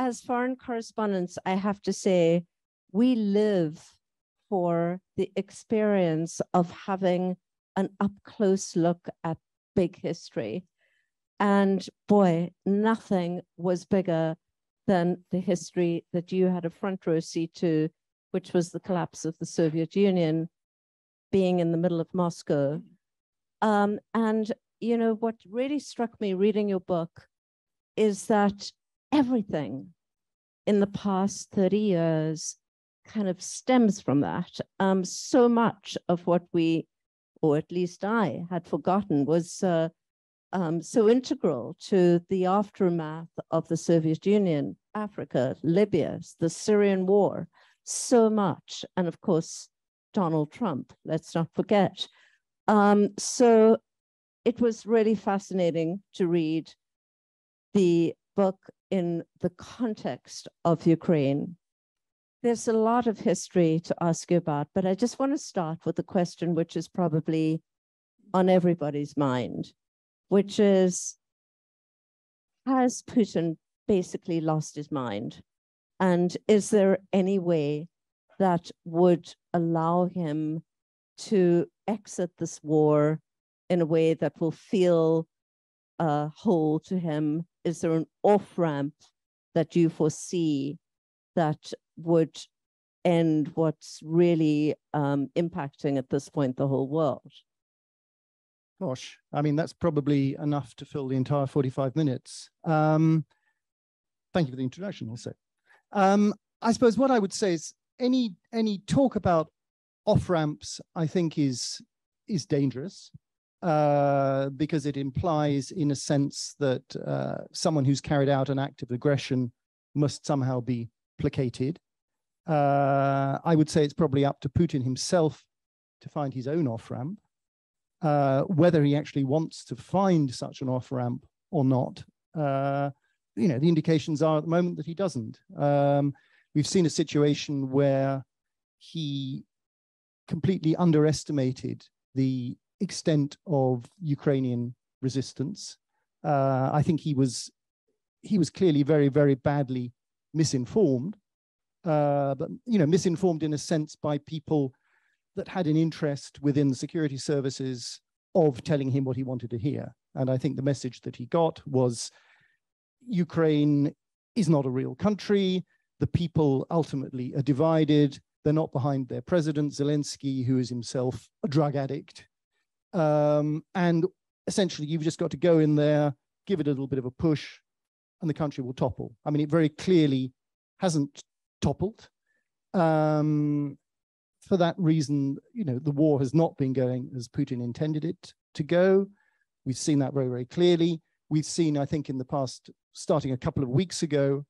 as foreign correspondents, I have to say, we live for the experience of having an up-close look at big history. And boy, nothing was bigger than the history that you had a front row seat to, which was the collapse of the Soviet Union, being in the middle of Moscow. And, you know, what really struck me reading your book is that everything in the past 30 years kind of stems from that. So much of what we, or at least I, had forgotten was so integral to the aftermath of the Soviet Union, Africa, Libya, the Syrian war, so much. And of course, Donald Trump, let's not forget. So it was really fascinating to read the book in the context of Ukraine. There's a lot of history to ask you about, but I just want to start with the question which is probably on everybody's mind, which is, has Putin basically lost his mind? And is there any way that would allow him to exit this war in a way that will feel whole to him? Is there an off-ramp that you foresee that would end what's really impacting at this point the whole world? Gosh, I mean, that's probably enough to fill the entire 45 minutes. Thank you for the introduction also. I suppose what I would say is any talk about off-ramps, I think, is dangerous because it implies, in a sense, that someone who's carried out an act of aggression must somehow be placated. I would say it's probably up to Putin himself to find his own off-ramp. Whether he actually wants to find such an off-ramp or not, you know, the indications are at the moment that he doesn't. We've seen a situation where he completely underestimated the extent of Ukrainian resistance. I think he was clearly very, very badly misinformed, but, you know, misinformed in a sense by people that had an interest within the security services of telling him what he wanted to hear. And I think the message that he got was Ukraine is not a real country. The people ultimately are divided. They're not behind their president, Zelensky, who is himself a drug addict. And essentially, you've just got to go in there, give it a little bit of a push, and the country will topple. I mean, it very clearly hasn't toppled. For that reason, you know, the war has not been going as Putin intended it to go. We've seen that very, very clearly. We've seen, I think, in the past, starting a couple of weeks ago,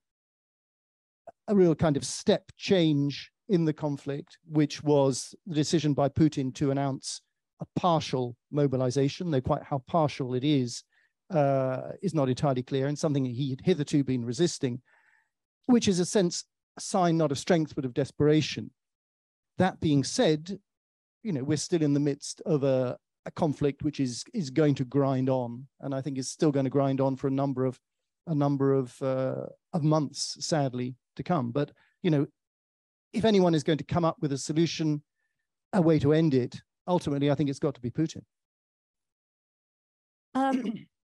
a real kind of step change in the conflict, which was the decision by Putin to announce a partial mobilization, though quite how partial it is not entirely clear, and something that he had hitherto been resisting, which is a sign not of strength, but of desperation. That being said, you know, we're still in the midst of a conflict which is going to grind on, and I think is still going to grind on for a number of months, sadly, to come. But, you know, if anyone is going to come up with a solution, a way to end it, ultimately, I think it's got to be Putin.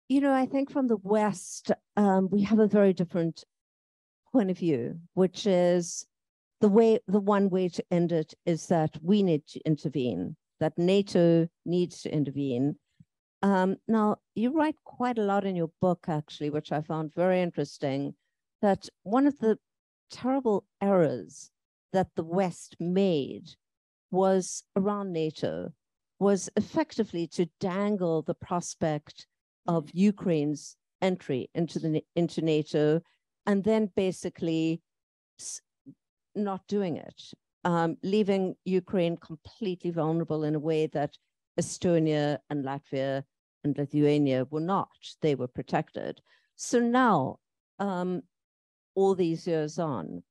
You know, I think from the West, we have a very different point of view, which is the one way to end it is that we need to intervene, that NATO needs to intervene. Now, you write quite a lot in your book, actually, which I found very interesting, that one of the terrible errors that the West made was around NATO, was effectively to dangle the prospect of Ukraine's entry into NATO, and then basically not doing it, leaving Ukraine completely vulnerable in a way that Estonia and Latvia and Lithuania were not. They were protected. So now, all these years on,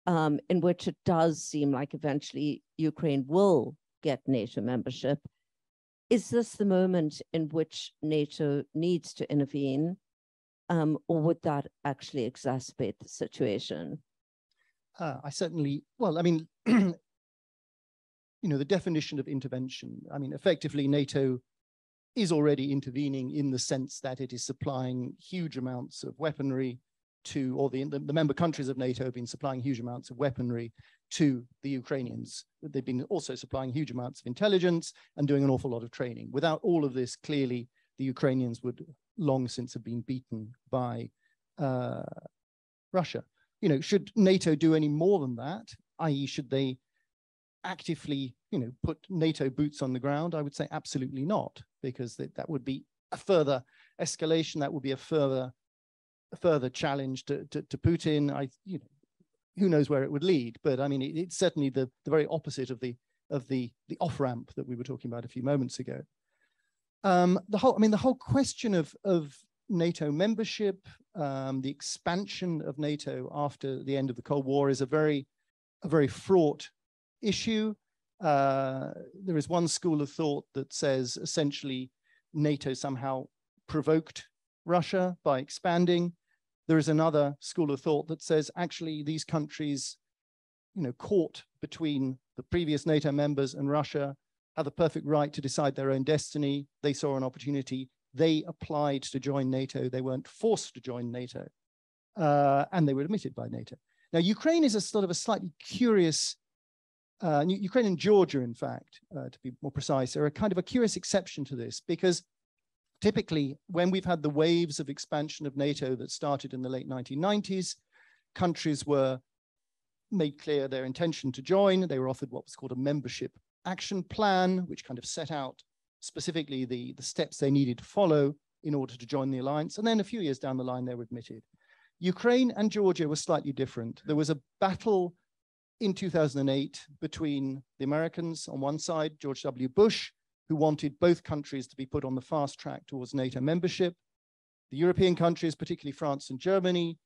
in which it does seem like eventually Ukraine will get NATO membership, is this the moment in which NATO needs to intervene? or would that actually exacerbate the situation? I certainly, well, I mean, you know, the definition of intervention, I mean, effectively NATO is already intervening in the sense that it is supplying huge amounts of weaponry to, or the member countries of NATO have been supplying huge amounts of weaponry to the Ukrainians. They've been also supplying huge amounts of intelligence and doing an awful lot of training. Without all of this, clearly, the Ukrainians would long since have been beaten by Russia. You know, should NATO do any more than that, i.e. should they actively, you know, put NATO boots on the ground? I would say absolutely not, because that would be a further escalation. That would be a further challenge to Putin. You know, who knows where it would lead? But I mean, it's certainly the very opposite of the off-ramp that we were talking about a few moments ago. The whole question of NATO membership, the expansion of NATO after the end of the Cold War is a very fraught issue. There is one school of thought that says essentially NATO somehow provoked Russia by expanding. There is another school of thought that says actually these countries, you know, caught between the previous NATO members and Russia, have the perfect right to decide their own destiny. They saw an opportunity. They applied to join NATO. They weren't forced to join NATO, and they were admitted by NATO. Now, Ukraine is a sort of a slightly curious, Ukraine and Georgia, in fact, to be more precise, are a kind of a curious exception to this, because typically when we've had the waves of expansion of NATO that started in the late 1990s, countries were made clear their intention to join. They were offered what was called a membership action plan, which kind of set out specifically the steps they needed to follow in order to join the alliance. And then a few years down the line, they were admitted. Ukraine and Georgia were slightly different. There was a battle in 2008 between the Americans on one side, George W. Bush, who wanted both countries to be put on the fast track towards NATO membership. The European countries, particularly France and Germany,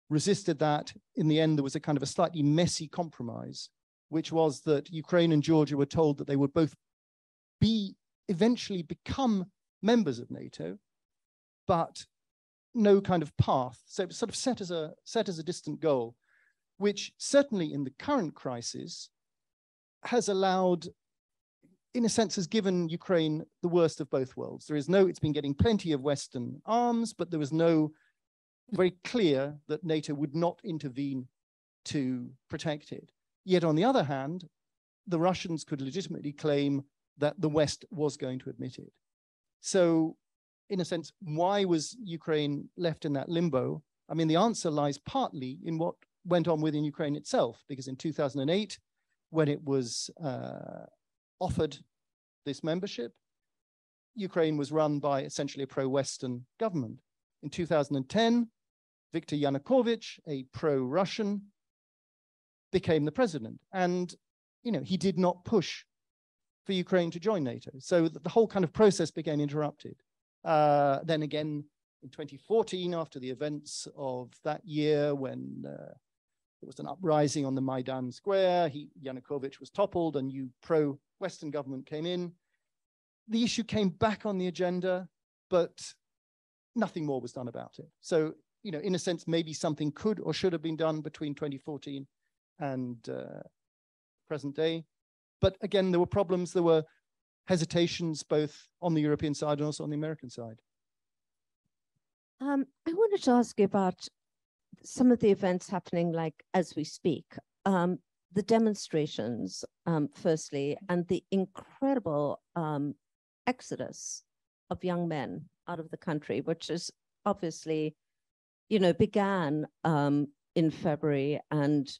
resisted that. In the end, there was a kind of a slightly messy compromise, which was that Ukraine and Georgia were told that they would both eventually become members of NATO, but no kind of path. So it was sort of set as a distant goal, which certainly in the current crisis has allowed, in a sense, has given Ukraine the worst of both worlds. It's been getting plenty of Western arms, but there was no very clear that NATO would not intervene to protect it. Yet on the other hand, the Russians could legitimately claim that the West was going to admit it. So in a sense, why was Ukraine left in that limbo? I mean, the answer lies partly in what went on within Ukraine itself, because in 2008, when it was offered this membership, Ukraine was run by essentially a pro-Western government. In 2010, Viktor Yanukovych, a pro-Russian, became the president. And, you know, he did not push for Ukraine to join NATO. So the whole kind of process became interrupted. Then again, in 2014, after the events of that year, when there was an uprising on the Maidan Square, Yanukovych was toppled, a new pro-Western government came in. The issue came back on the agenda, but nothing more was done about it. So, you know, in a sense, maybe something could or should have been done between 2014 and present day. But again, there were problems, there were hesitations both on the European side and also on the American side. I wanted to ask you about some of the events happening, like as we speak, the demonstrations, firstly, and the incredible exodus of young men out of the country, which is obviously, you know, began in February and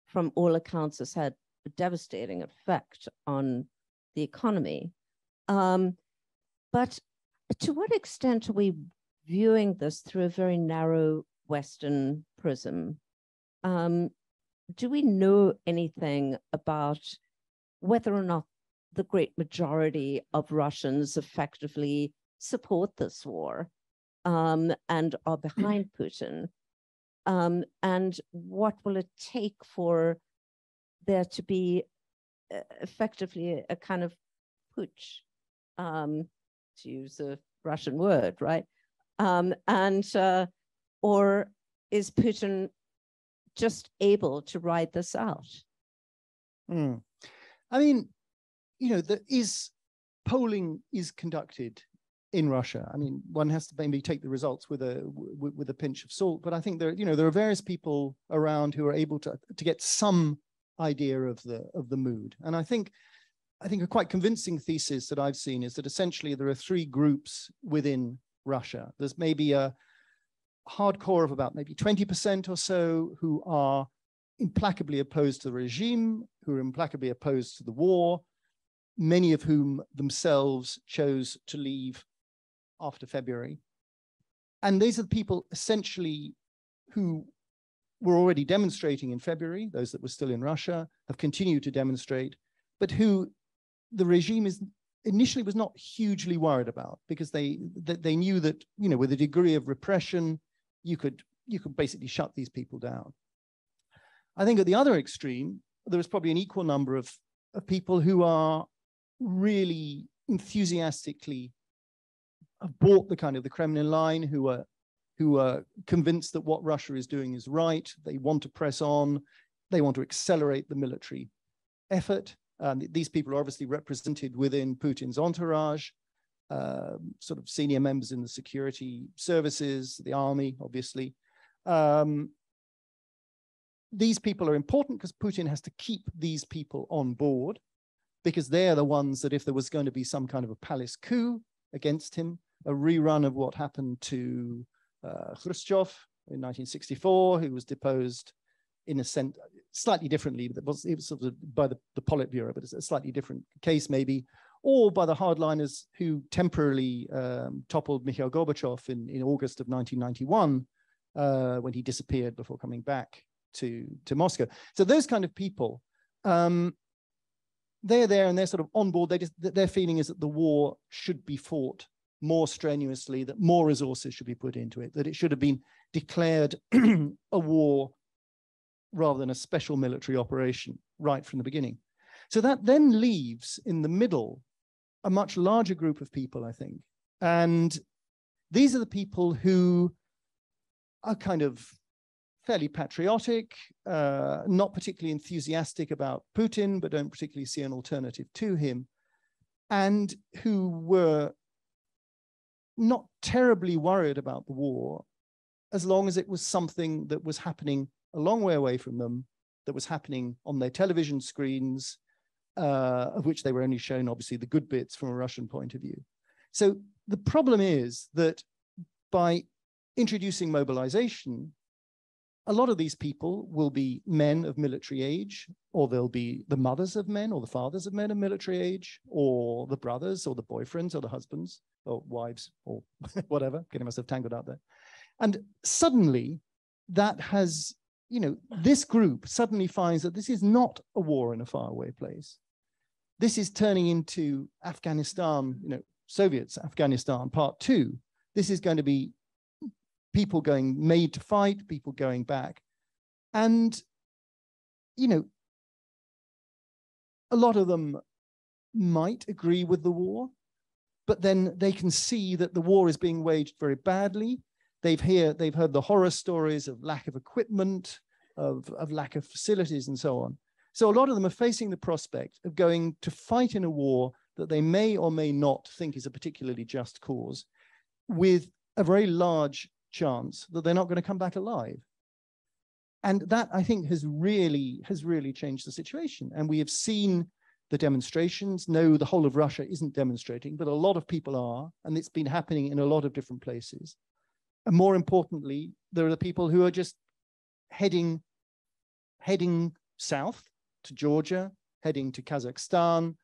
from all accounts has had a devastating effect on the economy. But to what extent are we viewing this through a very narrow Western prism? Do we know anything about whether or not the great majority of Russians effectively support this war and are behind Putin? And what will it take for there to be effectively a kind of putsch, to use a Russian word, right? Or is Putin just able to ride this out? I mean, polling is conducted in Russia. I mean, one has to maybe take the results with a pinch of salt, but I think there are various people around who are able to get some idea of the mood. And I think a quite convincing thesis that I've seen is that essentially there are three groups within Russia. There's maybe a hardcore of about maybe 20% or so who are implacably opposed to the regime, who are implacably opposed to the war, many of whom themselves chose to leave after February. And these are the people essentially who were already demonstrating in February, those that were still in Russia, have continued to demonstrate, but who the regime initially was not hugely worried about, because they knew that, with a degree of repression, you could basically shut these people down. I think at the other extreme, there is probably an equal number of people who are really enthusiastically have bought the kind of the Kremlin line, who are convinced that what Russia is doing is right. They want to press on. They want to accelerate the military effort. These people are obviously represented within Putin's entourage, sort of senior members in the security services, the army, obviously. These people are important because Putin has to keep these people on board, because they're the ones that if there was going to be some kind of a palace coup against him, a rerun of what happened to Khrushchev in 1964, who was deposed in a sense, slightly differently, but it was sort of by the Politburo, but it's a slightly different case maybe, or by the hardliners who temporarily toppled Mikhail Gorbachev in August of 1991, when he disappeared before coming back to Moscow. So those kind of people, they're there and they're sort of on board. Their feeling is that the war should be fought more strenuously, that more resources should be put into it, that it should have been declared a war rather than a special military operation right from the beginning. So that then leaves in the middle a much larger group of people, I think. And these are the people who are kind of fairly patriotic, not particularly enthusiastic about Putin, but don't particularly see an alternative to him, and who were not terribly worried about the war as long as it was something that was happening a long way away from them, that was happening on their television screens, of which they were only shown, obviously, the good bits from a Russian point of view. So the problem is that by introducing mobilization, a lot of these people will be men of military age, or they'll be the mothers of men or the fathers of men of military age, or the brothers or the boyfriends or the husbands or wives or whatever, getting myself tangled out there. And suddenly that has, this group suddenly finds that this is not a war in a faraway place. This is turning into Afghanistan, Soviets, Afghanistan, part 2. This is going to be people going made to fight, people going back. And, a lot of them might agree with the war, but then they can see that the war is being waged very badly. They've heard the horror stories of lack of equipment, of lack of facilities and so on. So a lot of them are facing the prospect of going to fight in a war that they may or may not think is a particularly just cause, with a very large chance that they're not going to come back alive. And that, I think, has really changed the situation. And we have seen the demonstrations. No, the whole of Russia isn't demonstrating, but a lot of people are, and it's been happening in a lot of different places. And more importantly, there are the people who are just heading south to Georgia, heading to Kazakhstan,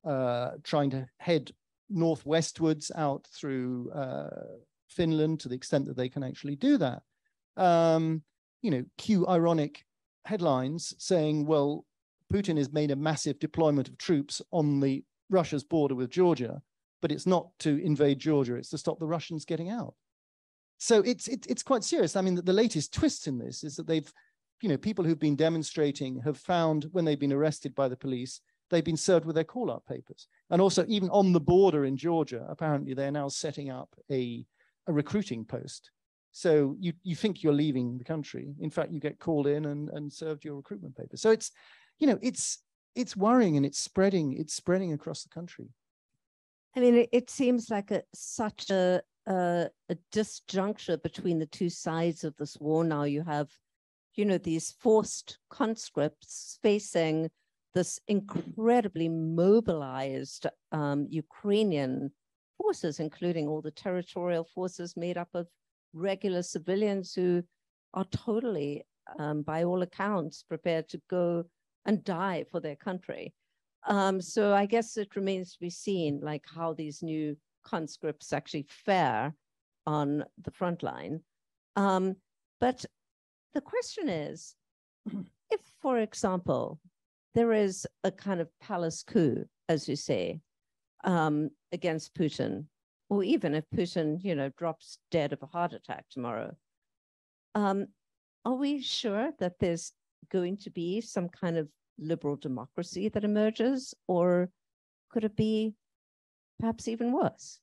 trying to head northwestwards out through Finland to the extent that they can actually do that. Cue ironic headlines saying, well, Putin has made a massive deployment of troops on the Russia's border with Georgia, but it's not to invade Georgia, it's to stop the Russians getting out. So it's quite serious. I mean, the latest twist in this is that they've, people who've been demonstrating have found when they've been arrested by the police, they've been served with their call-out papers. And also even on the border in Georgia, apparently they're now setting up a a recruiting post. So you think you're leaving the country. In fact, you get called in and served your recruitment paper. So it's, you know, it's worrying, and it's spreading across the country. I mean, it seems like such a disjuncture between the two sides of this war now. You have, you know, these forced conscripts facing this incredibly mobilized Ukrainian forces, including all the territorial forces made up of regular civilians who are totally, by all accounts, prepared to go and die for their country. So I guess it remains to be seen, like, how these new conscripts actually fare on the front line. But the question is, if, for example, there is a kind of palace coup, as you say, against Putin, or even if Putin, you know, drops dead of a heart attack tomorrow, are we sure that there's going to be some kind of liberal democracy that emerges, or could it be perhaps even worse?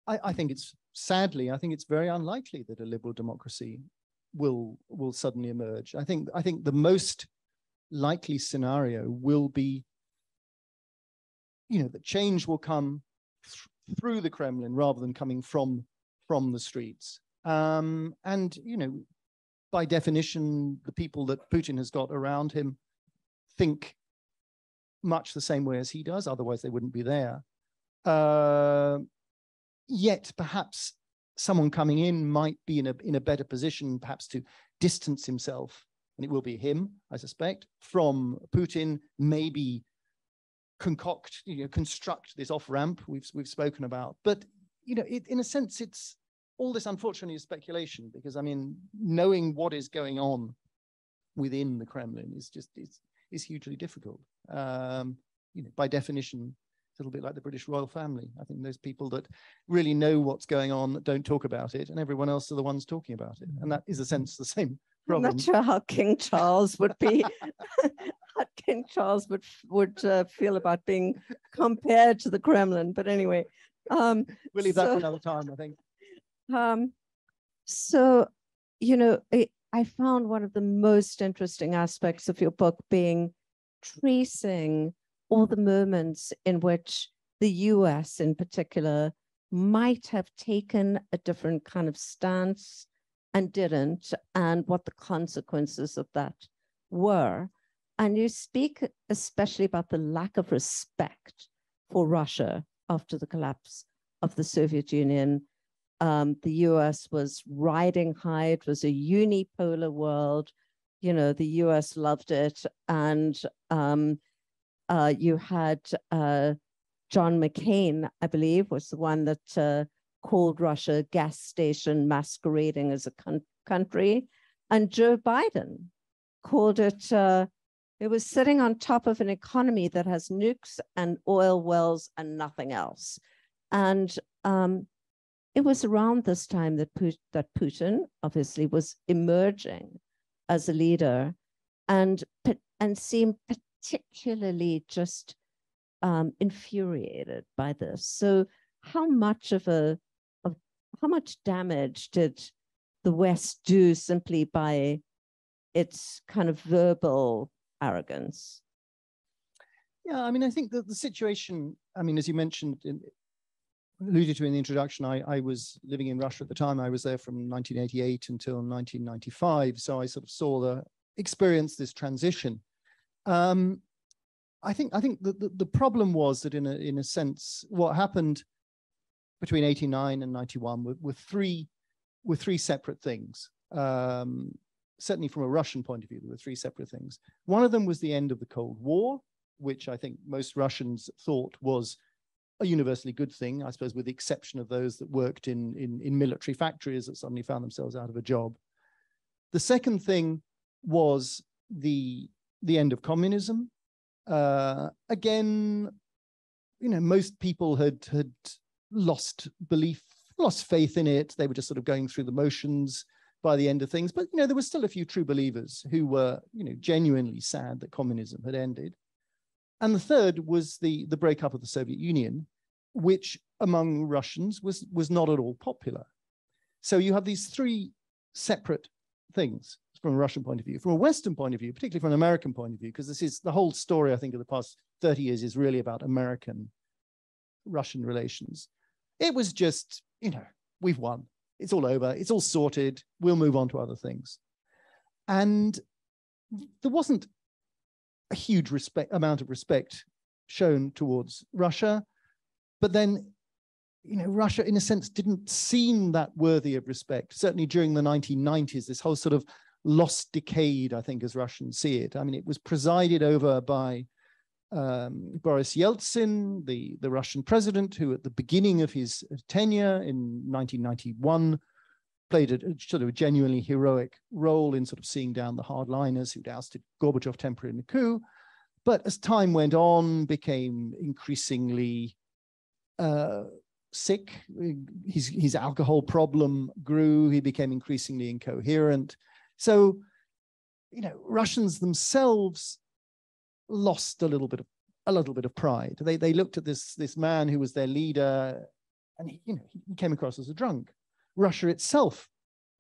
I think sadly, I think it's very unlikely that a liberal democracy will suddenly emerge. I think the most likely scenario will be, you know, that change will come through the Kremlin rather than coming from the streets. And, you know, by definition, the people that Putin has got around him think much the same way as he does, otherwise they wouldn't be there. Yet perhaps someone coming in might be in a better position, perhaps to distance himself, and it will be him, I suspect, from Putin, maybe construct this off-ramp we've spoken about. But, you know, in a sense, it's all this, unfortunately, is speculation, because, I mean, knowing what is going on within the Kremlin is hugely difficult. You know, by definition, it's a little bit like the British royal family. I think those people that really know what's going on that don't talk about it, and everyone else are the ones talking about it. And that is, in a sense, the same problem. I'm not sure how King Charles would be, how King Charles would feel about being compared to the Kremlin. But anyway, we'll leave that for another time, I think. So, you know, I found one of the most interesting aspects of your book being tracing all the moments in which the US in particular might have taken a different kind of stance and didn't, and what the consequences of that were. And you speak especially about the lack of respect for Russia after the collapse of the Soviet Union. The US was riding high. It was a unipolar world. You know, the US loved it. And you had John McCain, I believe, was the one that called Russia a gas station masquerading as a country. And Joe Biden called it, it was sitting on top of an economy that has nukes and oil wells and nothing else. And it was around this time that Putin obviously was emerging as a leader and seemed particularly just infuriated by this. So how much damage did the West do simply by its kind of verbal arrogance? Yeah, I mean, I think that the situation, I mean, as you mentioned, alluded to in the introduction, I was living in Russia at the time. I was there from 1988 until 1995. So I sort of experienced this transition. I think the problem was that in a sense, what happened between 89 and 91 were three separate things. Certainly from a Russian point of view, there were three separate things. One of them was the end of the Cold War, which I think most Russians thought was a universally good thing, I suppose, with the exception of those that worked in military factories that suddenly found themselves out of a job. The second thing was the end of communism. Again, you know, most people had lost belief, lost faith in it. They were just sort of going through the motions by the end of things. But, you know, there were still a few true believers who were, you know, genuinely sad that communism had ended. And the third was the breakup of the Soviet Union, which among Russians was not at all popular. So you have these three separate things from a Russian point of view. From a Western point of view, particularly from an American point of view, because this is the whole story, I think, of the past 30 years is really about American-Russian relations. It was just, you know, we've won. It's all over. It's all sorted. We'll move on to other things. And there wasn't a huge amount of respect shown towards Russia. But then, you know, Russia, in a sense, didn't seem that worthy of respect. Certainly during the 1990s, this whole sort of lost decade, I think, as Russians see it. I mean, it was presided over by Boris Yeltsin, the Russian president, who at the beginning of his tenure in 1991 played a sort of genuinely heroic role in sort of seeing down the hardliners who'd ousted Gorbachev temporarily in the coup. But as time went on, became increasingly sick. His alcohol problem grew. He became increasingly incoherent. So, you know, Russians themselves lost a little bit of pride. They looked at this man who was their leader, and he came across as a drunk. Russia itself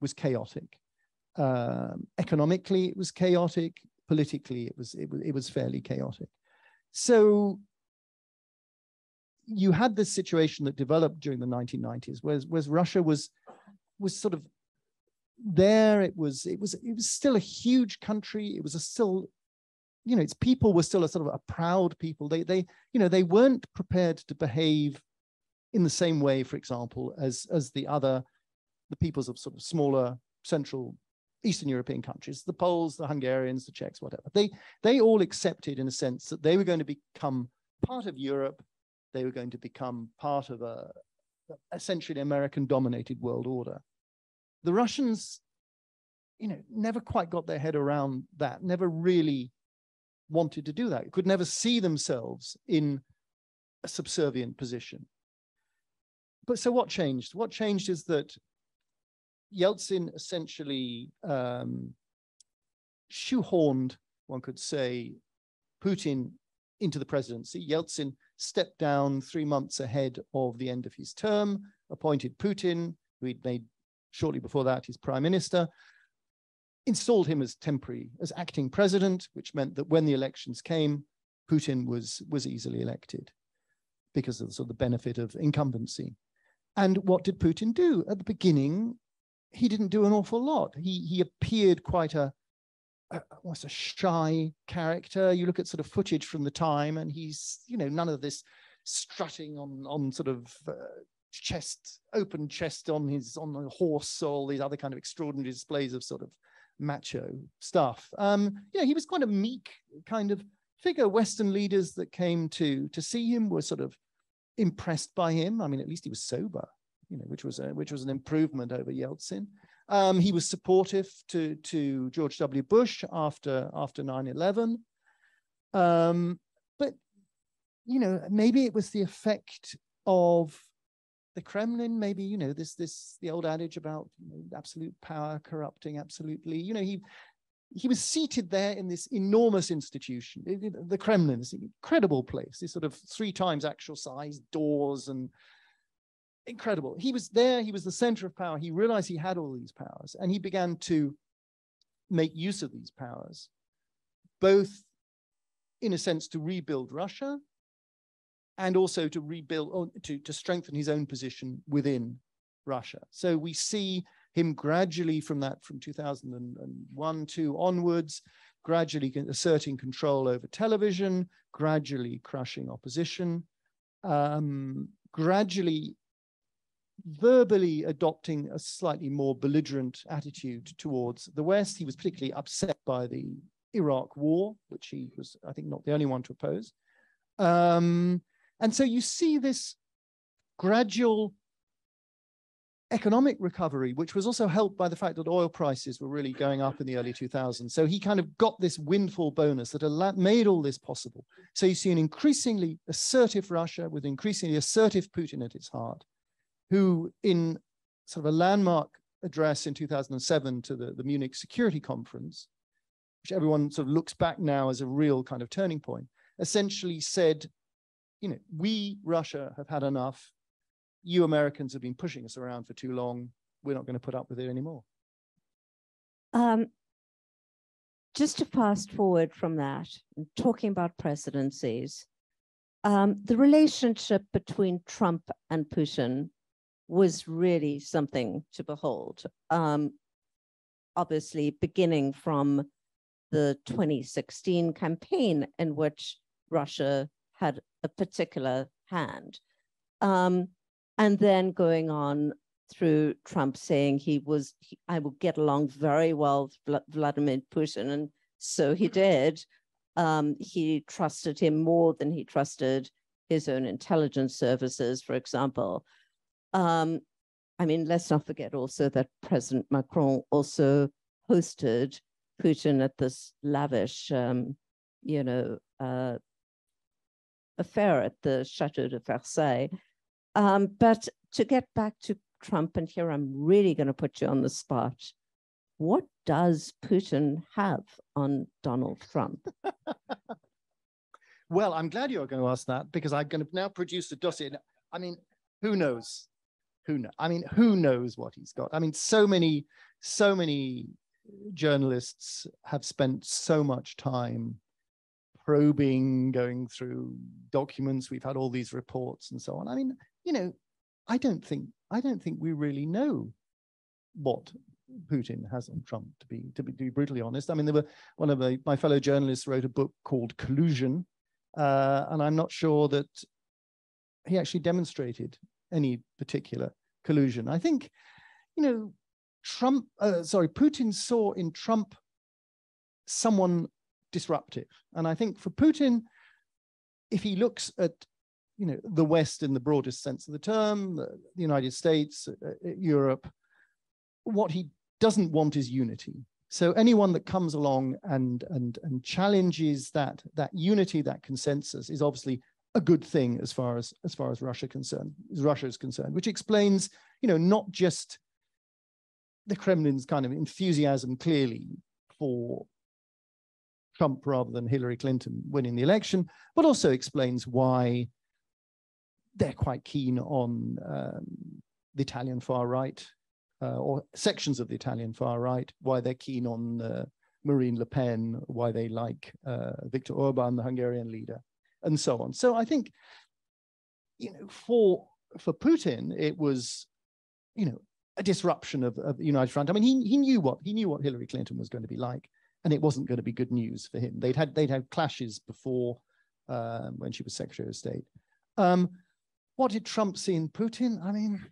was chaotic. Economically, it was chaotic. Politically, it was fairly chaotic. So you had this situation that developed during the 1990s, where Russia was sort of there. It was still a huge country. It was still, you know, its people were still a sort of a proud people. They weren't prepared to behave in the same way, for example, as the peoples of sort of smaller Central Eastern European countries, the Poles, the Hungarians, the Czechs, whatever. They all accepted, in a sense, that they were going to become part of Europe. They were going to become part of essentially an American-dominated world order. The Russians, you know, never quite got their head around that, never really wanted to do that, could never see themselves in a subservient position. But so what changed? What changed is that Yeltsin essentially shoehorned, one could say, Putin into the presidency. Yeltsin stepped down 3 months ahead of the end of his term, appointed Putin, who he'd made shortly before that his prime minister, installed him as acting president, which meant that when the elections came, Putin was easily elected because of the sort of benefit of incumbency. And what did Putin do? At the beginning, he didn't do an awful lot. He appeared quite a shy character. You look at sort of footage from the time, and he's, you know, none of this strutting on sort of open chest on a horse, or all these other kind of extraordinary displays of sort of macho stuff. He was quite a meek kind of figure. Western leaders that came to see him were sort of impressed by him. I mean, at least he was sober, you know, which was an improvement over Yeltsin. He was supportive to George W. Bush after 9/11. But, you know, maybe it was the effect of the Kremlin. Maybe, you know, the old adage about, you know, absolute power corrupting absolutely. You know, he was seated there in this enormous institution. The Kremlin is an incredible place. This sort of 3 times actual size doors and incredible. He was there. He was the center of power. He realized he had all these powers, and he began to make use of these powers, both in a sense to rebuild Russia, and also to rebuild, or to strengthen his own position within Russia. So we see him gradually from 2001-2 onwards, gradually asserting control over television, gradually crushing opposition, gradually verbally adopting a slightly more belligerent attitude towards the West. He was particularly upset by the Iraq War, which he was, I think, not the only one to oppose. And so you see this gradual economic recovery, which was also helped by the fact that oil prices were really going up in the early 2000s. So he kind of got this windfall bonus that made all this possible. So you see an increasingly assertive Russia with increasingly assertive Putin at its heart, who in sort of a landmark address in 2007 to the Munich Security Conference, which everyone sort of looks back now as a real kind of turning point, essentially said, you know, we, Russia, have had enough. you Americans have been pushing us around for too long. We're not going to put up with it anymore. Just to fast forward from that, and talking about presidencies, the relationship between Trump and Putin was really something to behold. Obviously, beginning from the 2016 campaign in which Russia had a particular hand. And then going on through Trump saying I will get along very well with Vladimir Putin, and so he did. He trusted him more than he trusted his own intelligence services, for example. I mean, let's not forget also that President Macron also hosted Putin at this lavish, affair at the Chateau de Versailles. But to get back to Trump, and here I'm really going to put you on the spot. What does Putin have on Donald Trump? Well, I'm glad you're going to ask that, because I'm going to now produce a dossier. I mean, who knows? Who knows? I mean, who knows what he's got? I mean, so many journalists have spent so much time probing, going through documents. We've had all these reports and so on. I mean, I don't think we really know what Putin has on Trump, to be brutally honest. I mean, one of my fellow journalists wrote a book called Collusion, and I'm not sure that he actually demonstrated any particular collusion. I think, Putin saw in Trump someone disruptive. And I think for Putin, if he looks at, the West in the broadest sense of the term, the United States, Europe, what he doesn't want is unity. So anyone that comes along and challenges that unity, that consensus, is obviously a good thing as far as Russia is concerned, which explains, not just the Kremlin's kind of enthusiasm clearly for Trump rather than Hillary Clinton winning the election, but also explains why they're quite keen on the Italian far right, or sections of the Italian far right, why they're keen on Marine Le Pen, why they like Viktor Orban, the Hungarian leader, and so on. So I think, for Putin, it was, a disruption of the United Front. I mean, he knew what Hillary Clinton was going to be like, and it wasn't going to be good news for him. They'd had clashes before when she was Secretary of State. What did Trump see in Putin? I mean,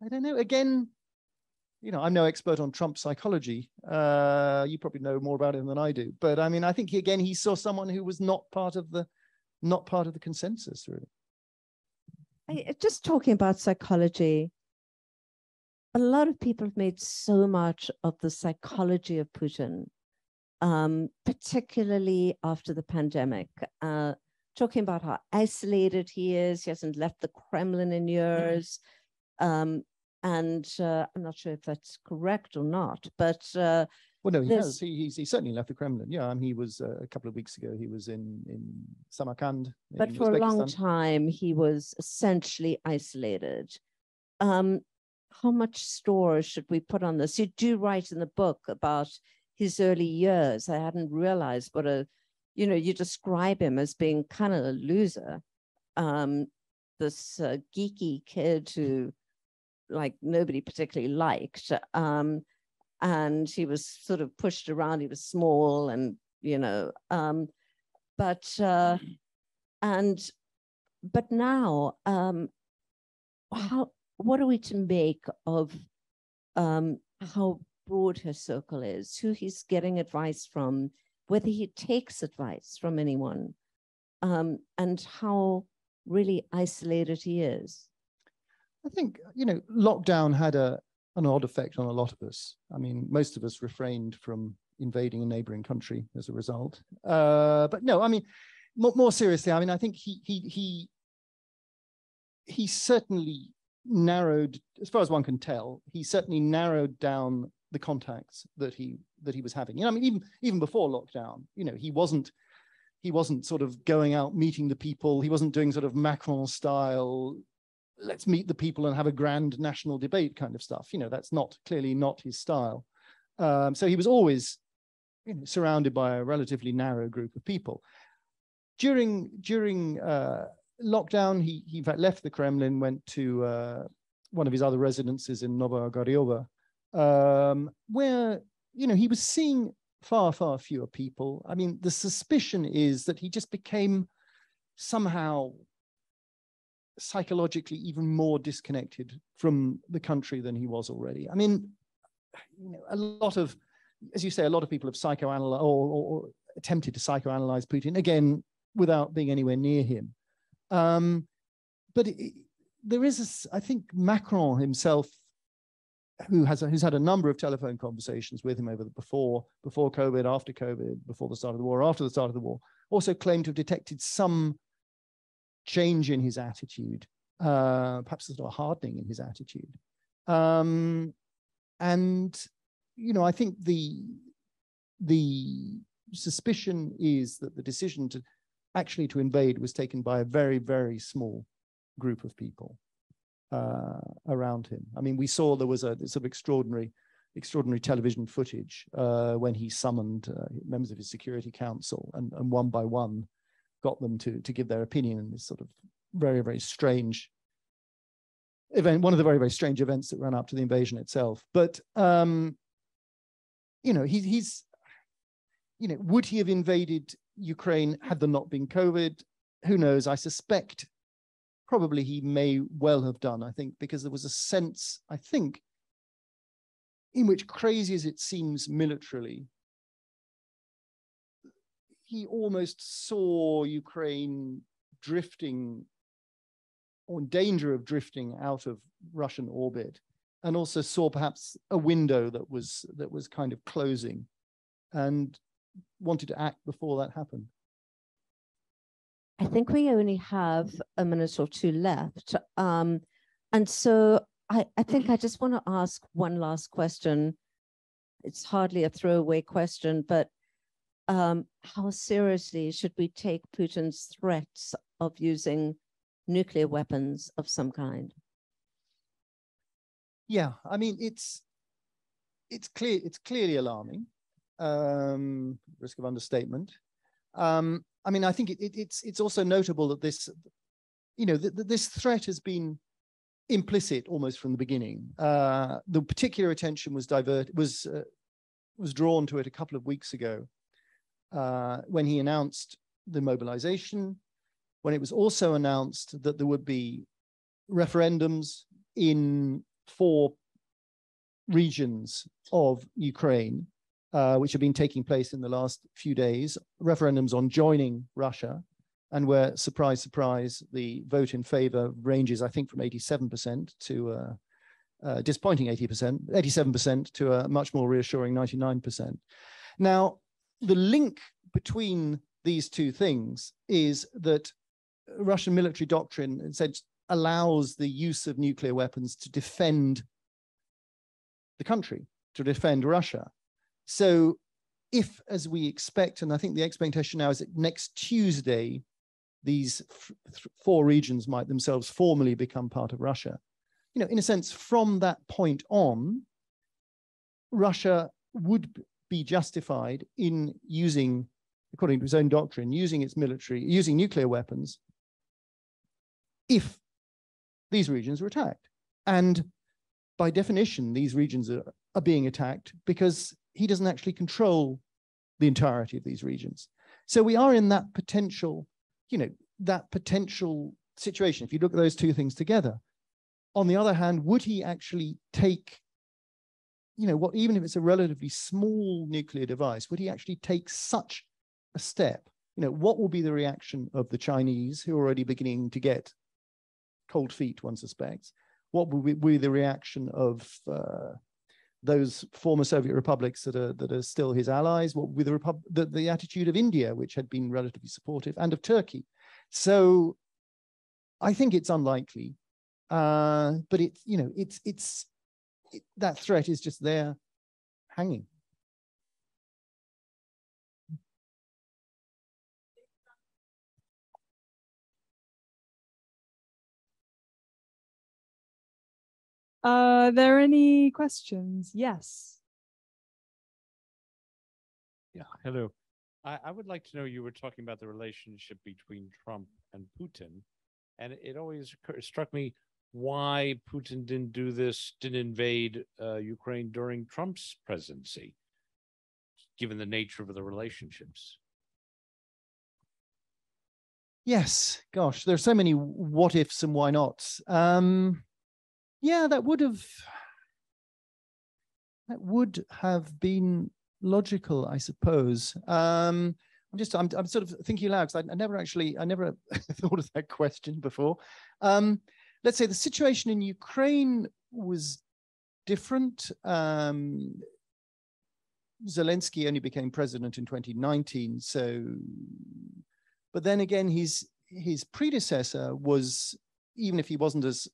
I don't know. Again, I'm no expert on Trump psychology. You probably know more about him than I do. But I mean, I think he saw someone who was not part of the consensus, really. Just talking about psychology, a lot of people have made so much of the psychology of Putin, particularly after the pandemic. Talking about how isolated he is. He hasn't left the Kremlin in years. And I'm not sure if that's correct or not, but well, no, he has. He certainly left the Kremlin. Yeah, he was a couple of weeks ago. He was in Samarkand. But for a long time, he was essentially isolated. How much store should we put on this? You do write in the book about his early years. I hadn't realized what you describe him as being kind of a loser. This geeky kid who, nobody particularly liked. And he was sort of pushed around. He was small and, but now, what are we to make of how broad his circle is, who he's getting advice from, whether he takes advice from anyone, and how really isolated he is? I think, lockdown had an odd effect on a lot of us. I mean, most of us refrained from invading a neighboring country as a result. But no, I mean, more seriously, I mean, I think he certainly narrowed, as far as one can tell, he certainly narrowed down the contacts that he was having. I mean, even before lockdown, he he wasn't sort of going out meeting the people. He wasn't doing sort of Macron style, let's meet the people and have a grand national debate kind of stuff. You know, that's clearly not his style. So he was always, you know, surrounded by a relatively narrow group of people. During lockdown, he in fact left the Kremlin, went to one of his other residences in Novogorova, where, you know, he was seeing far, far fewer people. I mean, the suspicion is that he just became somehow psychologically even more disconnected from the country than he was already. I mean, you know, a lot of, as you say, a lot of people have psychoanalyzed or attempted to psychoanalyze Putin, again, without being anywhere near him. But there is, I think, Macron himself, who's had a number of telephone conversations with him over before COVID, after COVID, before the start of the war, after the start of the war, also claimed to have detected some change in his attitude, perhaps a sort of hardening in his attitude. And, you know, I think the suspicion is that the decision to actually to invade was taken by a very, very small group of people around him. I mean, we saw there was a sort of extraordinary television footage when he summoned members of his Security Council and one by one got them to give their opinion in this sort of very, very strange event, one of the very, very strange events that ran up to the invasion itself. But, you know, he's, you know, would he have invaded Ukraine had there not been COVID? Who knows? I suspect probably he may well have done, I think, because there was a sense, I think, in which, crazy as it seems militarily, he almost saw Ukraine drifting, or in danger of drifting out of Russian orbit, and also saw perhaps a window that was kind of closing, and wanted to act before that happened. I think we only have a minute or two left. And so I think I just want to ask one last question. It's hardly a throwaway question, but how seriously should we take Putin's threats of using nuclear weapons of some kind? Yeah, I mean, it's clearly alarming. Risk of understatement. I mean, I think it's also notable that this, you know, this threat has been implicit almost from the beginning. The particular attention was drawn to it a couple of weeks ago when he announced the mobilization, when it was also announced that there would be referendums in 4 regions of Ukraine, which have been taking place in the last few days, referendums on joining Russia, and where, surprise, surprise, the vote in favor ranges, I think, from 87% to disappointing 87% to a much more reassuring 99%. Now, the link between these two things is that Russian military doctrine, it said, allows the use of nuclear weapons to defend the country, to defend Russia. So if, as we expect, and I think the expectation now is that next Tuesday, these 4 regions might themselves formally become part of Russia. You know, in a sense, from that point on, Russia would be justified in using, according to its own doctrine, using its military, using nuclear weapons if these regions were attacked. And by definition, these regions are being attacked because he doesn't actually control the entirety of these regions. So we are in that potential, you know, that potential situation. If you look at those two things together, on the other hand, would he actually take, you know, what, even if it's a relatively small nuclear device, would he actually take such a step? You know, what will be the reaction of the Chinese, who are already beginning to get cold feet, one suspects? What will be the reaction of those former Soviet republics that are still his allies? What with the attitude of India, which had been relatively supportive, and of Turkey? So I think it's unlikely, but it's, you know, that threat is just there, hanging. Are there any questions? Yes. Yeah, hello. I would like to know, you were talking about the relationship between Trump and Putin, and it always struck me why Putin didn't invade Ukraine during Trump's presidency, given the nature of the relationships. Yes, gosh, there are so many what ifs and why nots. Yeah, that would have been logical, I suppose. I'm sort of thinking aloud because I never thought of that question before. Let's say the situation in Ukraine was different. Zelensky only became president in 2019, but then again, his predecessor was, even if he wasn't as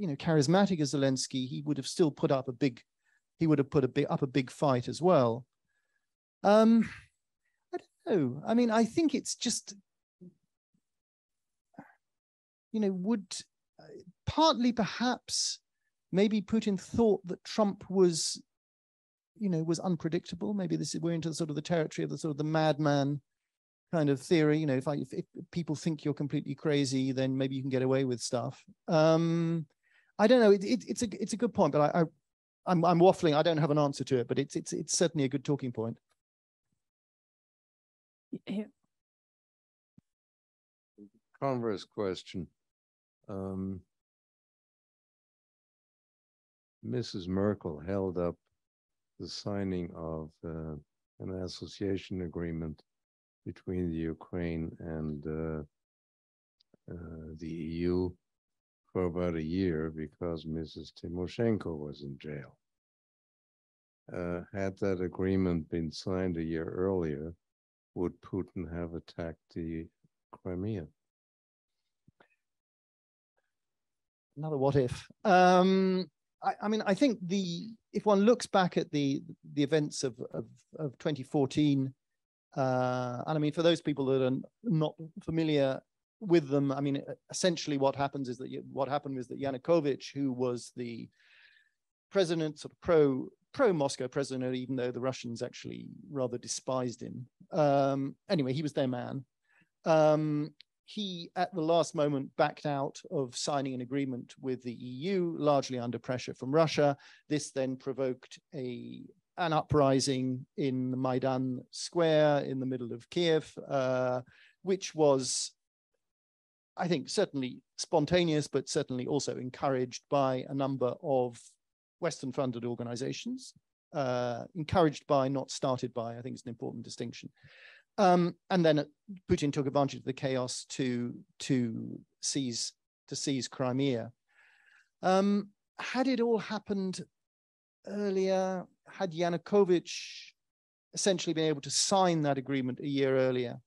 charismatic as Zelensky, he would have still put up a big fight as well. I don't know. I mean, I think it's just, partly perhaps maybe Putin thought that Trump was unpredictable. Maybe we're into sort of the territory of the sort of the madman kind of theory. If people think you're completely crazy, then maybe you can get away with stuff. I don't know. It's a good point, but I'm waffling. I don't have an answer to it, but it's certainly a good talking point. Yeah. Converse question. Mrs. Merkel held up the signing of an association agreement between the Ukraine and the EU for about a year because Mrs. Tymoshenko was in jail. Had that agreement been signed a year earlier, would Putin have attacked the Crimea? Another what if. I mean, I think if one looks back at the events of 2014, and I mean, for those people that are not familiar with them, I mean, essentially what happened was that Yanukovych, who was the president, sort of pro-Moscow president, even though the Russians actually rather despised him. Anyway, he was their man. He, at the last moment, backed out of signing an agreement with the EU, largely under pressure from Russia. This then provoked an uprising in the Maidan Square in the middle of Kiev, which was, I think, certainly spontaneous, but certainly also encouraged by a number of Western-funded organizations, encouraged by, not started by. I think it's an important distinction. And then Putin took advantage of the chaos to seize Crimea. Had it all happened earlier, had Yanukovych essentially been able to sign that agreement a year earlier,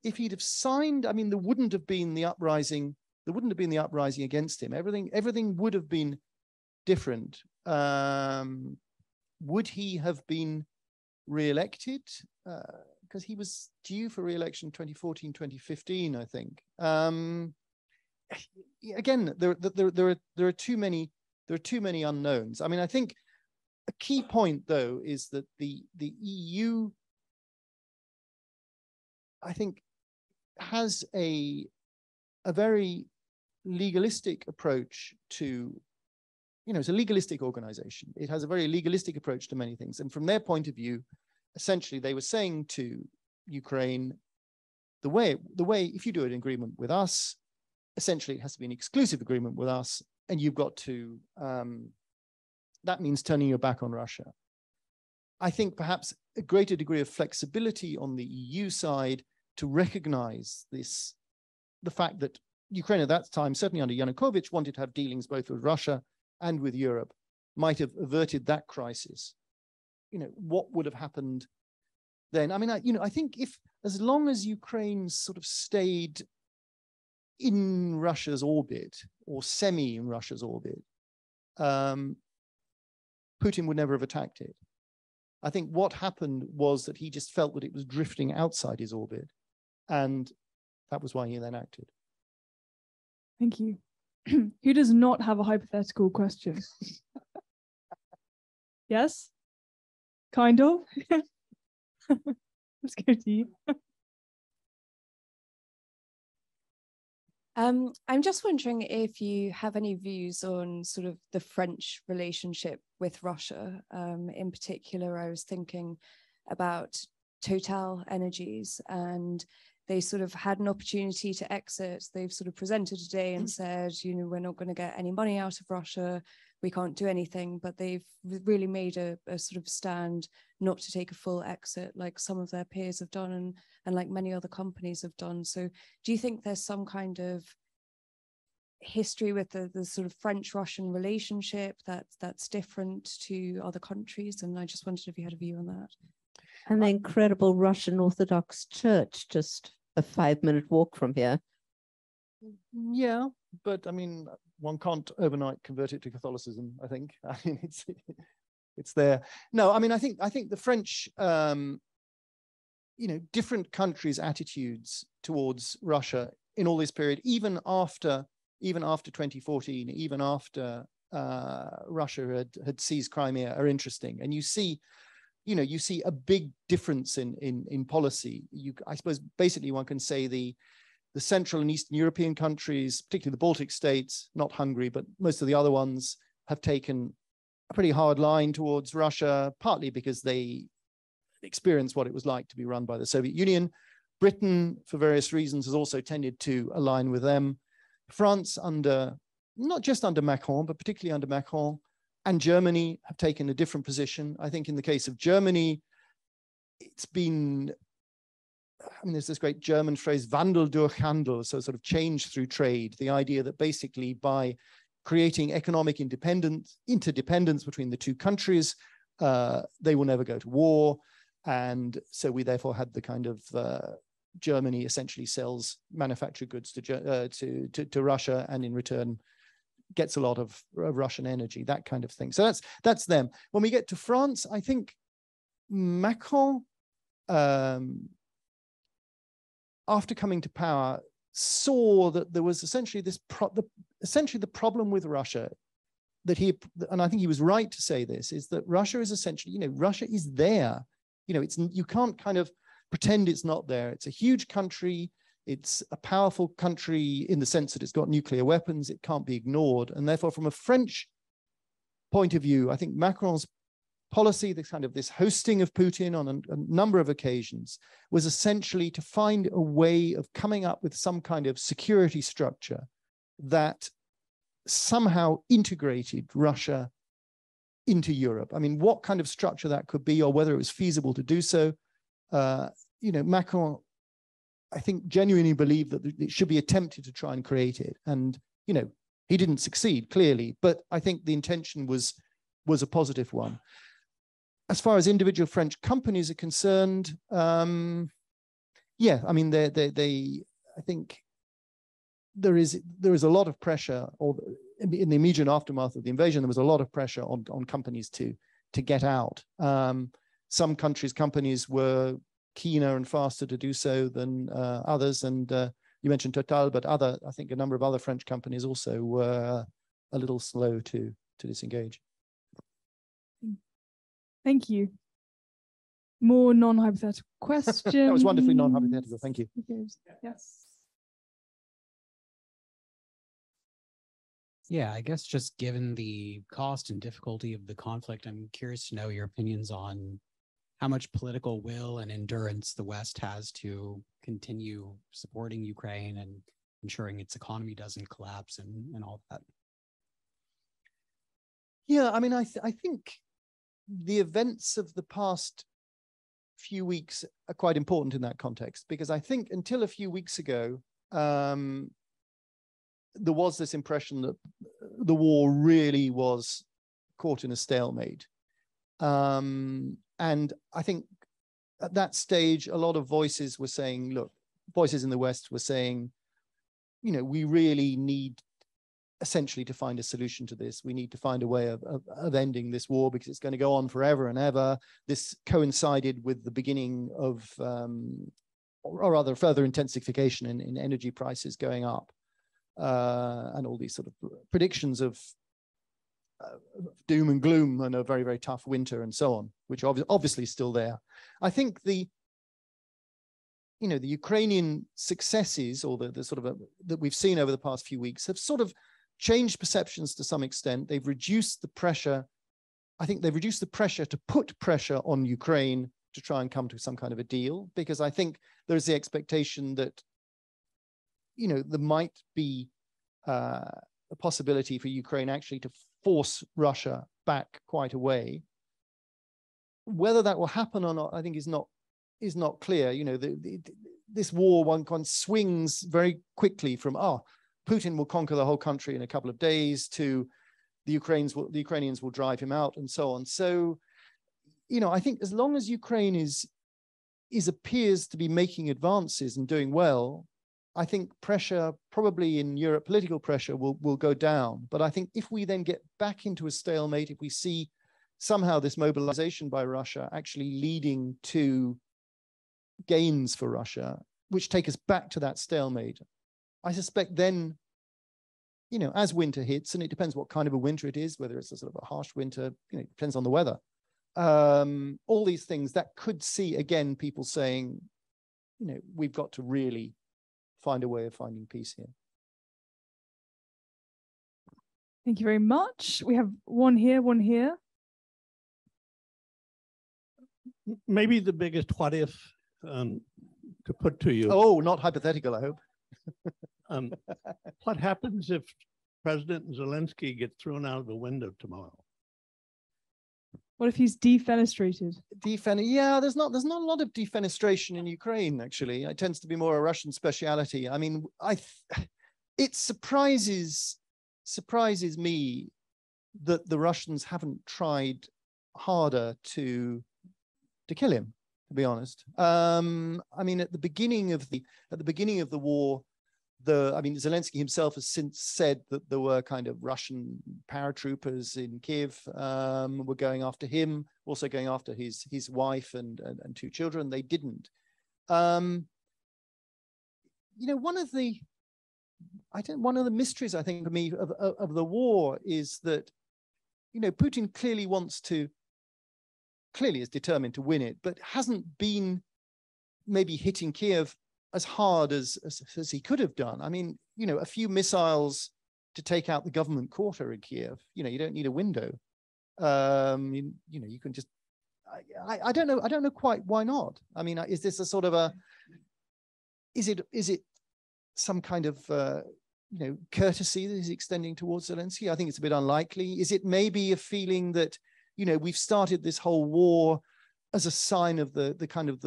if he'd have signed, I mean, there wouldn't have been the uprising against him. Everything would have been different. Would he have been re-elected? Because he was due for re-election 2014, 2015, I think. Again, there are too many unknowns. I mean, I think a key point, though, is that the EU, I think, has a very legalistic approach to, it's a legalistic organization. It has a very legalistic approach to many things. And from their point of view, essentially, they were saying to Ukraine, the way, if you do an agreement with us, essentially it has to be an exclusive agreement with us, and you've got to, that means turning your back on Russia. I think perhaps a greater degree of flexibility on the EU side to recognize the fact that Ukraine at that time, certainly under Yanukovych, wanted to have dealings both with Russia and with Europe, might have averted that crisis. What would have happened then? I mean, I think as long as Ukraine sort of stayed in Russia's orbit or semi in Russia's orbit, Putin would never have attacked it. I think what happened was that he just felt that it was drifting outside his orbit, and that was why he then acted. Thank you. Who does not have a hypothetical question? Yes? Kind of? Let's go to you. I'm just wondering if you have any views on sort of the French relationship with Russia. In particular, I was thinking about Total Energies, and they sort of had an opportunity to exit. They've sort of presented today and said, you know, we're not going to get any money out of Russia. We can't do anything, but they've really made a sort of stand not to take a full exit like some of their peers have done and like many other companies have done. So do you think there's some kind of history with the sort of French-Russian relationship that's different to other countries? And I just wondered if you had a view on that. And the incredible Russian Orthodox Church, just a 5-minute walk from here. Yeah, but I mean, one can't overnight convert it to Catholicism, I think. I mean, it's there. No, I mean, I think the French, you know, different countries' attitudes towards Russia in all this period, even after 2014, even after Russia had seized Crimea, are interesting. And you see a big difference in policy. I suppose basically one can say the Central and Eastern European countries, particularly the Baltic states, not Hungary, but most of the other ones, have taken a pretty hard line towards Russia, partly because they experienced what it was like to be run by the Soviet Union. Britain, for various reasons, has also tended to align with them. France, not just under Macron, but particularly under Macron, and Germany have taken a different position. I think in the case of Germany, it's been, I mean, there's this great German phrase, Wandel durch Handel, so sort of change through trade, the idea that basically by creating economic interdependence between the two countries, they will never go to war. And so we therefore had the kind of Germany essentially sells manufactured goods to Russia, and in return gets a lot of Russian energy, that kind of thing. So that's them. When we get to France, I think Macron, after coming to power, saw that there was essentially essentially the problem with Russia that and I think he was right to say this, is that Russia is essentially, you know, Russia is there. You know, you can't kind of pretend it's not there. It's a huge country. It's a powerful country in the sense that it's got nuclear weapons. It can't be ignored. And therefore, from a French point of view, I think Macron's policy, this hosting of Putin on a number of occasions, was essentially to find a way of coming up with some kind of security structure that somehow integrated Russia into Europe. I mean, what kind of structure that could be, or whether it was feasible to do so, you know, Macron, I think, genuinely believed that it should be attempted to try and create it. And, you know, he didn't succeed, clearly, but I think the intention was a positive one. As far as individual French companies are concerned, yeah, I mean, I think there is a lot of pressure, or in the immediate aftermath of the invasion, there was a lot of pressure on companies to get out. Some companies were keener and faster to do so than others, and you mentioned Total, but I think a number of other French companies also were a little slow to disengage. Thank you. More non-hypothetical questions. That was wonderfully non-hypothetical. Thank you. Yes. Yeah, I guess just given the cost and difficulty of the conflict, I'm curious to know your opinions on how much political will and endurance the West has to continue supporting Ukraine and ensuring its economy doesn't collapse and all that. Yeah, I mean, I think the events of the past few weeks are quite important in that context, because I think until a few weeks ago, there was this impression that the war really was caught in a stalemate. And I think at that stage, a lot of voices were saying, look, voices in the West were saying, you know, we really need essentially to find a solution to this. We need to find a way of ending this war, because it's going to go on forever and ever. This coincided with the beginning of, or rather further intensification in energy prices going up. and all these sort of predictions of doom and gloom and a very, very tough winter and so on, which are obviously still there. I think the Ukrainian successes, or the sort of that we've seen over the past few weeks, have sort of changed perceptions to some extent. They've reduced the pressure. I think they've reduced the pressure to put pressure on Ukraine to try and come to some kind of a deal, because I think there is the expectation that, there might be a possibility for Ukraine actually to force Russia back quite a way. Whether that will happen or not, I think is not clear. This war one swings very quickly from Putin will conquer the whole country in a couple of days to the Ukrainians will drive him out and so on. So, I think as long as Ukraine appears to be making advances and doing well, I think pressure probably in Europe, political pressure will go down. But I think if we then get back into a stalemate, if we see somehow this mobilization by Russia actually leading to gains for Russia, which take us back to that stalemate, I suspect then, as winter hits, and it depends what kind of a winter it is, whether it's a sort of a harsh winter, it depends on the weather. All these things that could see again people saying, we've got to really find a way of finding peace here. Thank you very much. We have one here, one here. Maybe the biggest what if to put to you. Oh, not hypothetical, I hope. What happens if President Zelensky gets thrown out of the window tomorrow? What if he's defenestrated? Yeah, there's not a lot of defenestration in Ukraine, actually. It tends to be more a Russian speciality. I mean, it surprises me that the Russians haven't tried harder to kill him, to be honest. I mean, at the beginning of the war, Zelensky himself has since said that there were kind of Russian paratroopers in Kiev were going after him, also going after his wife and two children. They didn't. One of the mysteries, I think, for me of the war is that, Putin clearly is determined to win it, but hasn't been maybe hitting Kiev as hard as he could have done. I mean, a few missiles to take out the government quarter in Kiev. You don't need a window. You can just. I don't know. I don't know quite why not. I mean, is this a sort of a? Is it some kind of courtesy that is extending towards Zelensky? I think it's a bit unlikely. Is it maybe a feeling that we've started this whole war as a sign of the kind of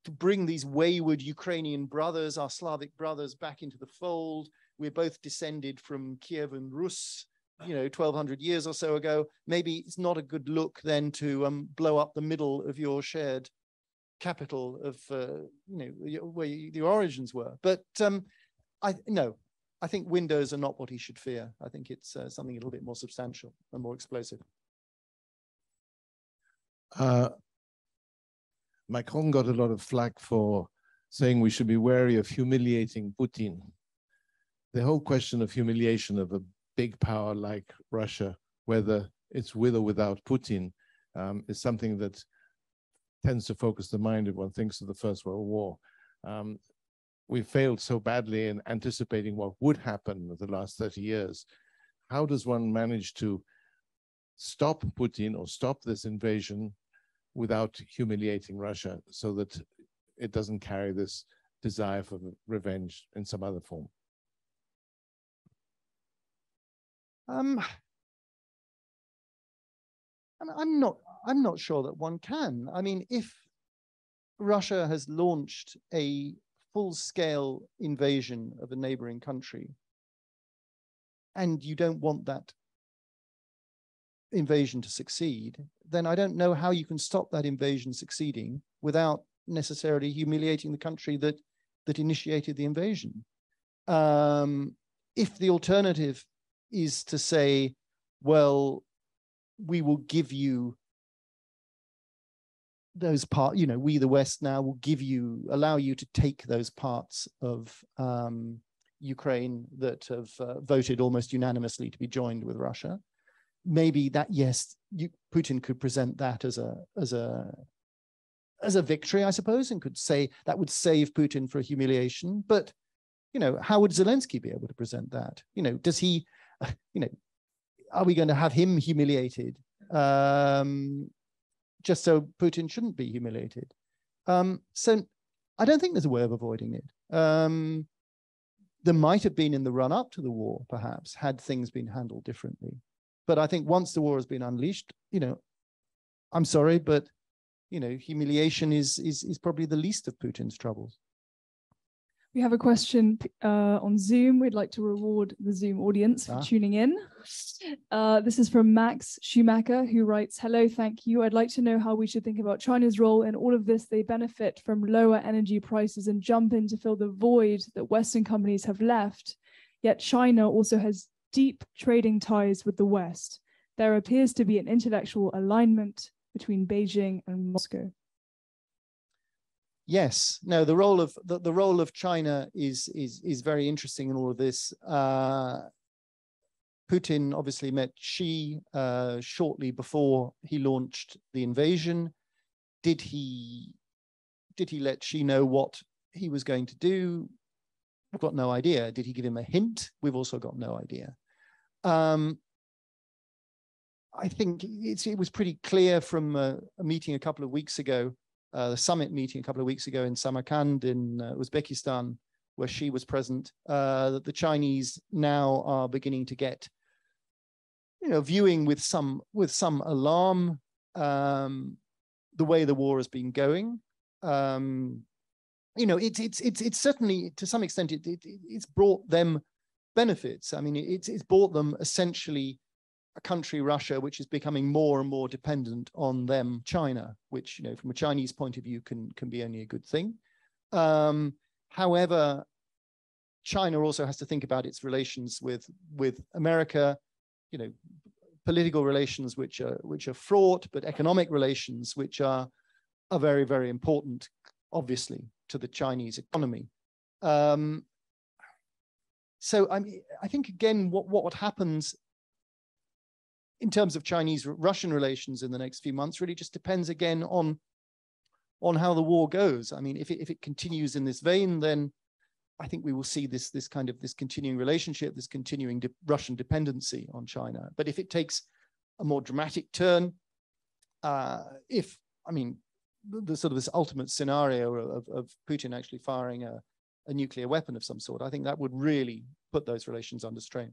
to bring these wayward Ukrainian brothers, our Slavic brothers, back into the fold? We're both descended from Kiev and Rus, 1,200 years or so ago. Maybe it's not a good look then to blow up the middle of your shared capital of, where your origins were. But I think windows are not what he should fear. I think it's something a little bit more substantial and more explosive. Macron got a lot of flack for saying we should be wary of humiliating Putin. The whole question of humiliation of a big power like Russia, whether it's with or without Putin, is something that tends to focus the mind if one thinks of the First World War. We failed so badly in anticipating what would happen in the last 30 years. How does one manage to stop Putin or stop this invasion without humiliating Russia, so that it doesn't carry this desire for revenge in some other form? I'm not sure that one can. I mean, if Russia has launched a full-scale invasion of a neighboring country, and you don't want that invasion to succeed, then I don't know how you can stop that invasion succeeding without necessarily humiliating the country that initiated the invasion. If the alternative is to say, well, we will give you those parts, we the West now will allow you to take those parts of Ukraine that have voted almost unanimously to be joined with Russia. Maybe that, yes, Putin could present that as a victory, I suppose, and could say that would save Putin for a humiliation. But, how would Zelensky be able to present that? Does he, are we going to have him humiliated just so Putin shouldn't be humiliated? So I don't think there's a way of avoiding it. There might have been in the run up to the war, perhaps, had things been handled differently. But I think once the war has been unleashed, I'm sorry, but humiliation is probably the least of Putin's troubles. We have a question on Zoom. We'd like to reward the Zoom audience for tuning in. This is from Max Schumacher, who writes, "Hello, thank you. I'd like to know how we should think about China's role in all of this. They benefit from lower energy prices and jump in to fill the void that Western companies have left. Yet China also has deep trading ties with the West. There appears to be an intellectual alignment between Beijing and Moscow." Yes, no, the role of China is very interesting in all of this. Putin obviously met Xi shortly before he launched the invasion. Did he let Xi know what he was going to do? We've got no idea. Did he give him a hint? We've also got no idea. I think it was pretty clear from a meeting a couple of weeks ago, the summit meeting a couple of weeks ago in Samarkand in Uzbekistan, where Xi was present, that the Chinese now are beginning to get, viewing with some alarm the way the war has been going. It's certainly, to some extent, it's brought them benefits. I mean, it's brought them essentially a country, Russia, which is becoming more and more dependent on them, China, which, from a Chinese point of view can be only a good thing. However, China also has to think about its relations with America, political relations which are fraught, but economic relations which are very, very important, obviously, to the Chinese economy. So I think again, what happens in terms of Chinese-Russian relations in the next few months really just depends again on how the war goes. I mean, if it continues in this vein, then I think we will see this continuing relationship, this continuing Russian dependency on China. But if it takes a more dramatic turn, the sort of this ultimate scenario of Putin actually firing a nuclear weapon of some sort, I think that would really put those relations under strain.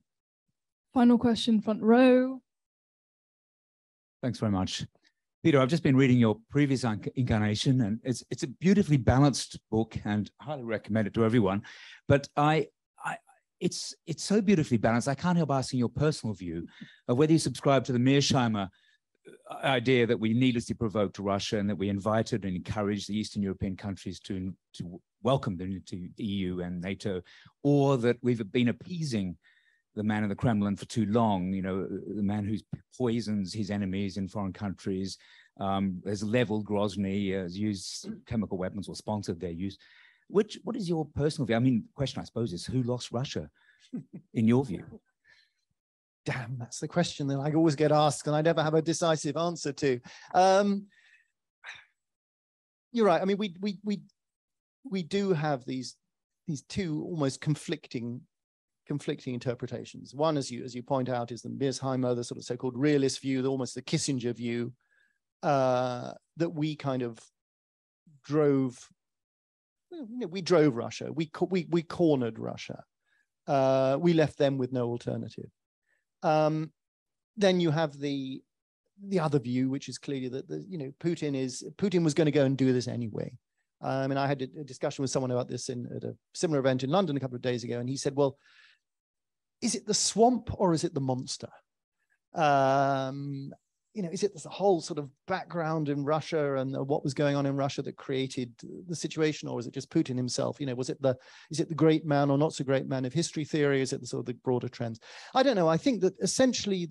Final question, front row. Thanks very much. Peter, I've just been reading your previous incarnation, and it's a beautifully balanced book and highly recommend it to everyone. But it's so beautifully balanced, I can't help asking your personal view of whether you subscribe to the Mearsheimer idea that we needlessly provoked Russia and that we invited and encouraged the Eastern European countries to welcome them to the EU and NATO, or that we've been appeasing the man in the Kremlin for too long, the man who poisons his enemies in foreign countries, has leveled Grozny, has used chemical weapons or sponsored their use. What is your personal view? I mean, the question I suppose is, who lost Russia in your view? Damn, that's the question that I always get asked and I never have a decisive answer to. You're right. I mean, we do have these two almost conflicting interpretations. One, as you point out, is the Mearsheimer, the sort of so-called realist view, almost the Kissinger view, that we kind of drove. We drove Russia. We cornered Russia. We left them with no alternative. Then you have the other view, which is clearly that Putin was going to go and do this anyway. I mean, I had a discussion with someone about this at a similar event in London a couple of days ago, and he said, "Well, is it the swamp or is it the monster? Is it this whole sort of background in Russia and what was going on in Russia that created the situation, or is it just Putin himself? Is it the great man or not so great man of history theory? Is it the sort of the broader trends? I don't know. I think that essentially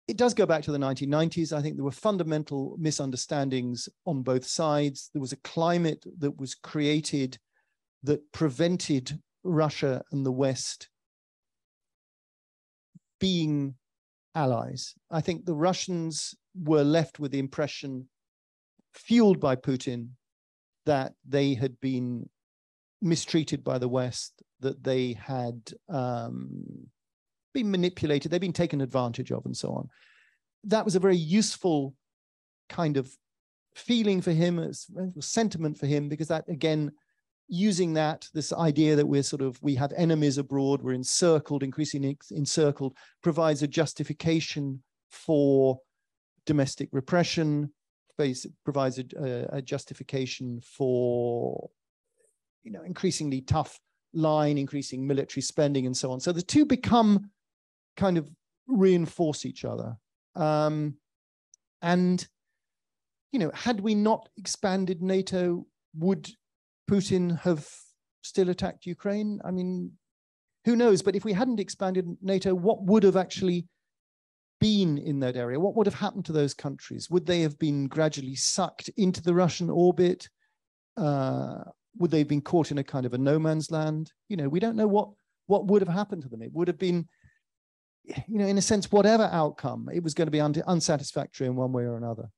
it does go back to the 1990s. I think there were fundamental misunderstandings on both sides. There was a climate that was created that prevented Russia and the West being allies. I think the Russians were left with the impression, fueled by Putin, that they had been mistreated by the West, that they had been manipulated, they'd been taken advantage of, and so on. That was a very useful kind of feeling for him, a sentiment for him, because that, again, using that, this idea that we have enemies abroad, we're encircled, increasingly encircled, provides a justification for domestic repression, provides a justification for, increasingly tough line, increasing military spending, and so on. So the two become kind of reinforce each other. And, had we not expanded NATO, would Putin have still attacked Ukraine? I mean, who knows? But if we hadn't expanded NATO, what would have actually been in that area? What would have happened to those countries? Would they have been gradually sucked into the Russian orbit? Would they have been caught in a kind of a no man's land? We don't know what would have happened to them. It would have been, in a sense, whatever outcome, it was going to be unsatisfactory in one way or another.